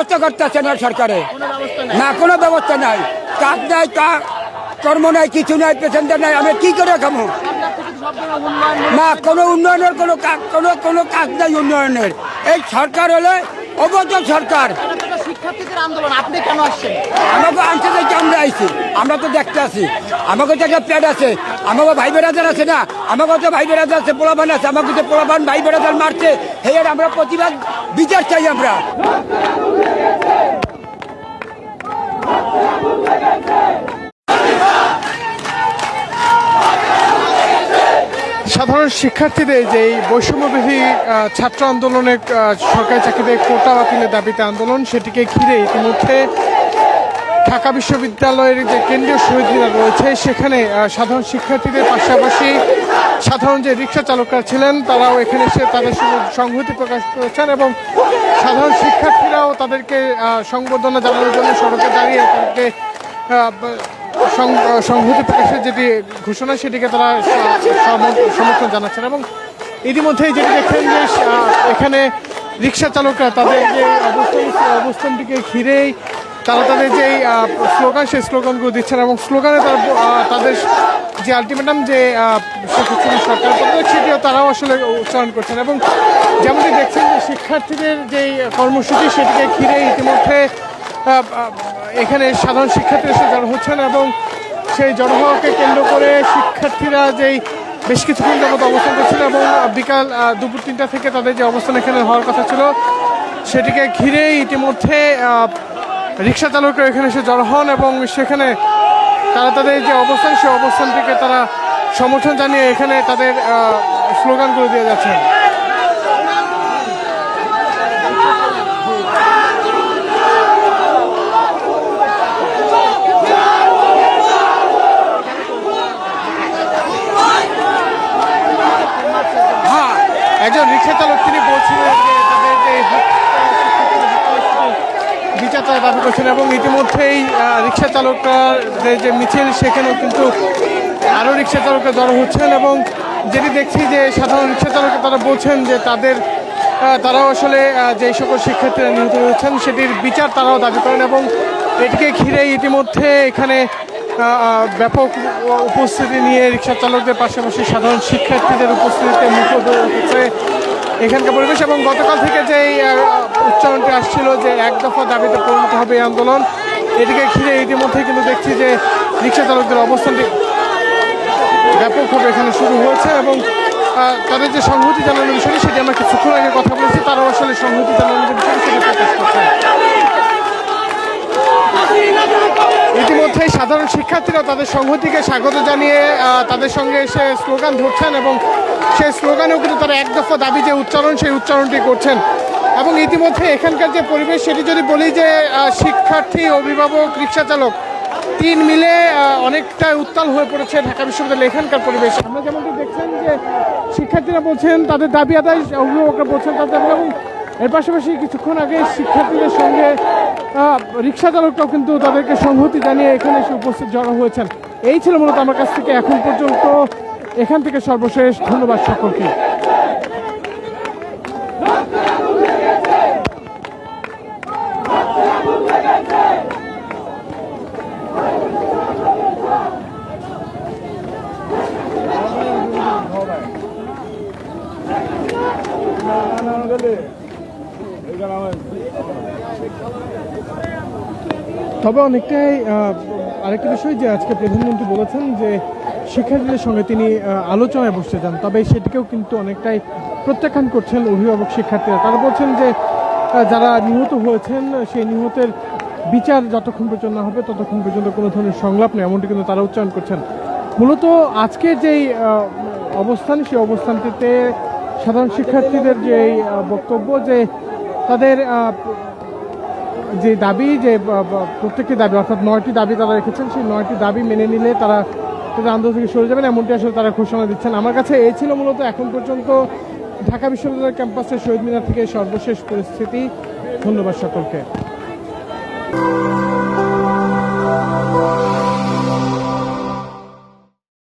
ব্যবস্থা করতেছে না সরকারে, না কোনো ব্যবস্থা নাই, কাজ নাই, কর্ম নাই, কিছু নাই, পেশেন্টার নাই, আমি কি করে খাবো? না কোনো উন্নয়নের কোনো কাজ নাই উন্নয়নের। এই সরকার হলে অবৈধ সরকার। শিক্ষার্থীদের আন্দোলন, আপনি কেন আসছেন? আমাকে আনতে দেখে আমরা আইছি, আমরা তো দেখতে আছি, আমাকে তো একটা প্যাড আছে, আমাকে ভাই বেড়াদার আছে না, আমাকে তো ভাই বেড়াদার আছে, পোলাবান আছে, আমাকে তো পোলাবান ভাই বেড়াদার মারছে, হে আমরা প্রতিবাদ বিচার চাই আমরা। সাধারণ শিক্ষার্থীদের যে বৈষম্যবিধি ছাত্র আন্দোলনের সরকারি চাকরিতে কোটা বাতিলের দাবিতে আন্দোলন, সেটিকে ঘিরে ইতিমধ্যে ঢাকা বিশ্ববিদ্যালয়ের যে কেন্দ্রীয় শহীদ মিনার রয়েছে সেখানে সাধারণ শিক্ষার্থীদের পাশাপাশি সাধারণ যে রিক্সা চালকরা ছিলেন তারাও এখানে এসে তাদের সঙ্গে সংহতি প্রকাশ করেছেন এবং সাধারণ শিক্ষার্থীরাও তাদেরকে সংবর্ধনা জানানোর জন্য সড়কে দাঁড়িয়ে তাদেরকে সংহতি প্রকাশের যেটি ঘোষণা সেটিকে তারা সমর্থন জানাচ্ছেন। এবং ইতিমধ্যেই যেটি দেখছেন যে এখানে রিক্সা চালকরা তাদের যে অবস্থানটিকে ঘিরেই তারা তাদের যে স্লোগান সেই স্লোগানগুলো দিচ্ছেন এবং স্লোগানে তাদের যে আলটিমেটাম যে সরকার সেটিও তারাও আসলে উচ্চারণ করছেন। এবং যেমনটি দেখছেন যে শিক্ষার্থীদের যেই কর্মসূচি সেটিকে ঘিরে ইতিমধ্যে এখানে সাধারণ শিক্ষার্থীরা এসে জড়ো হচ্ছেন এবং সেই জড়ো হওয়াকে কেন্দ্র করে শিক্ষার্থীরা যেই বেশ কিছুক্ষণ যাবত অবস্থান করছিল এবং বিকাল দুপুর 3টা থেকে তাদের যে অবস্থান এখানে হওয়ার কথা ছিল সেটিকে ঘিরে ইতিমধ্যে রিক্সা চালকরা এখানে এসে জড়ো হন এবং সেখানে তারা তাদের যে অবস্থান সেই অবস্থানটিকে তারা সমর্থন জানিয়ে এখানে তাদের স্লোগানগুলো দিয়ে যাচ্ছেন। একজন রিক্সা চালক তিনি বলছিলেন যে তাদের যে বিচার তারা দাবি করছেন এবং ইতিমধ্যেই রিক্সা চালকদের যে মিছিল সেখানেও কিন্তু আরও রিক্সা চালকরা জড়ো হচ্ছেন এবং যেটি দেখছি যে সাধারণ রিক্সা চালক তারা বলছেন যে তারাও আসলে যে সকল শিক্ষার্থীরা নিহত হয়েছেন সেটির বিচার তারাও দাবি করেন এবং এটিকে ঘিরে ইতিমধ্যে এখানে ব্যাপক উপস্থিতি নিয়ে রিক্সা চালকদের পাশাপাশি সাধারণ শিক্ষার্থীদের উপস্থিতিতে মুখর হচ্ছে এখানকার পরিবেশ। এবং গতকাল থেকে যে উচ্চারণটি আসছিল যে এক দফা দাবিতে পরিণত হবে এই আন্দোলন, এটিকে ঘিরে ইতিমধ্যে কিন্তু দেখছি যে রিক্সা চালকদের অবস্থানটি ব্যাপকভাবে এখানে শুরু হয়েছে এবং তাদের যে সংহতি জানানোর বিষয়টি সেটি আমরা কিছুক্ষণ আগে কথা বলেছি, তারাও আসলে সংহতি জানানোর যে বিষয়টি সেটা প্রকাশ করছেন। ইতিমধ্যে সাধারণ শিক্ষার্থীরা তাদের সংহতিকে স্বাগত জানিয়ে তাদের সঙ্গে এসে স্লোগান ধরছেন এবং সেই স্লোগানেও কিন্তু তারা এক দফা দাবি যে উচ্চারণ সেই উচ্চারণটি করছেন। এবং ইতিমধ্যে এখানকার যে পরিবেশ সেটি যদি বলি যে শিক্ষার্থী, অভিভাবক, রিক্সা চালক 3 মিলে অনেকটা উত্তাল হয়ে পড়েছে ঢাকা বিশ্ববিদ্যালয়ের এখানকার পরিবেশ। আমরা যেমনটি দেখছেন যে শিক্ষার্থীরা বলছেন তাদের দাবি আদায়, অভিভাবকরা বলছেন তাদের দাবি এবং এর পাশাপাশি কিছুক্ষণ আগে শিক্ষার্থীদের সঙ্গে রিক্সা চালকরাও কিন্তু তাদেরকে সংহতি জানিয়ে এখানে এসে উপস্থিত জড়ো হয়েছেন। এই ছিল মূলত আমার কাছ থেকে এখন পর্যন্ত, এখান থেকে সর্বশেষ। ধন্যবাদ সকলকে। তবে অনেকটাই আরেকটা বিষয় যে আজকে প্রধানমন্ত্রী বলেছেন যে শিক্ষার্থীদের সঙ্গে তিনি আলোচনায় বসতে চান, তবে সেটিকেও কিন্তু অনেকটাই প্রত্যাখ্যান করছেন অভিভাবক শিক্ষার্থীরা। তারা বলছেন যে যারা নিহত হয়েছেন সেই নিহতের বিচার যতক্ষণ পর্যন্ত না হবে ততক্ষণ পর্যন্ত কোনো ধরনের সংলাপ নেই, এমনটি কিন্তু তারা উচ্চারণ করছেন। মূলত আজকের যেই অবস্থান সেই অবস্থানটিতে সাধারণ শিক্ষার্থীদের যে বক্তব্য যে তাদের যে দাবি, যে প্রত্যেকটি দাবি অর্থাৎ 9টি দাবি তারা রেখেছেন, সেই 9টি দাবি মেনে নিলে তারা তাদের আন্দোলন থেকে সরে যাবেন, এমনটি আসলে তারা ঘোষণা দিচ্ছেন। আমার কাছে এই ছিল মূলত এখন পর্যন্ত ঢাকা বিশ্ববিদ্যালয় ক্যাম্পাসের শহীদ মিনার থেকে সর্বশেষ পরিস্থিতি। ধন্যবাদ সকলকে।